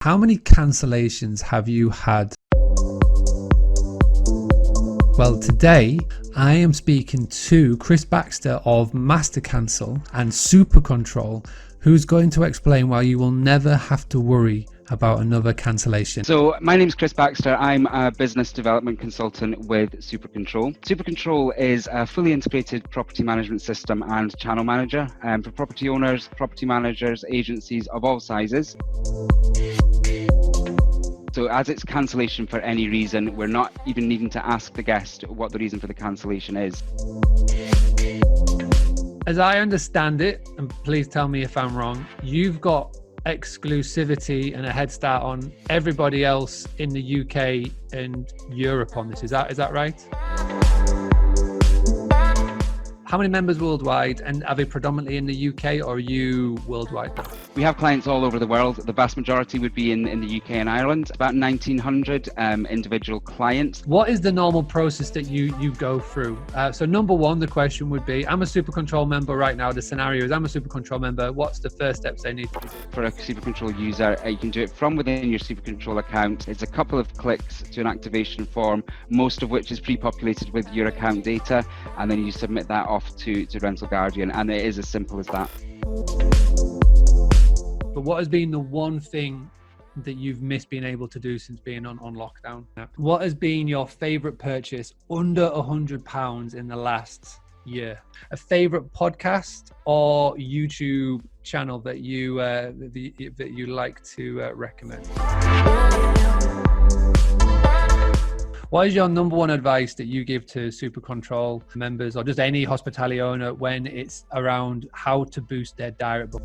How many cancellations have you had? Well, today I am speaking to Chris Baxter of Master Cancel and Super Control, who's going to explain why you will never have to worry about another cancellation. So my name is Chris Baxter. I'm a business development consultant with Super Control. Super Control is a fully integrated property management system and channel manager for property owners, property managers, agencies of all sizes. So as it's cancellation for any reason, we're not even needing to ask the guest what the reason for the cancellation is. As I understand it, and please tell me if I'm wrong, you've got exclusivity and a head start on everybody else in the UK and Europe on this. Is that right? How many members worldwide, and are they predominantly in the UK or are you worldwide? We have clients all over the world. The vast majority would be in the UK and Ireland, about 1,900 individual clients. What is the normal process that you go through? So number one, the question would be, I'm a Super Control member right now. The scenario is I'm a Super Control member. What's the first steps they need to do? For a Super Control user, you can do it from within your Super Control account. It's a couple of clicks to an activation form, most of which is pre-populated with your account data, and then you submit that off to Rental Guardian, and it is as simple as that. But what has been the one thing that you've missed being able to do since being on lockdown? What has been your favorite purchase under £100 in the last year? A favorite podcast or YouTube channel that you like to recommend? What is your number one advice that you give to Super Control members or just any hospitality owner when it's around how to boost their direct book?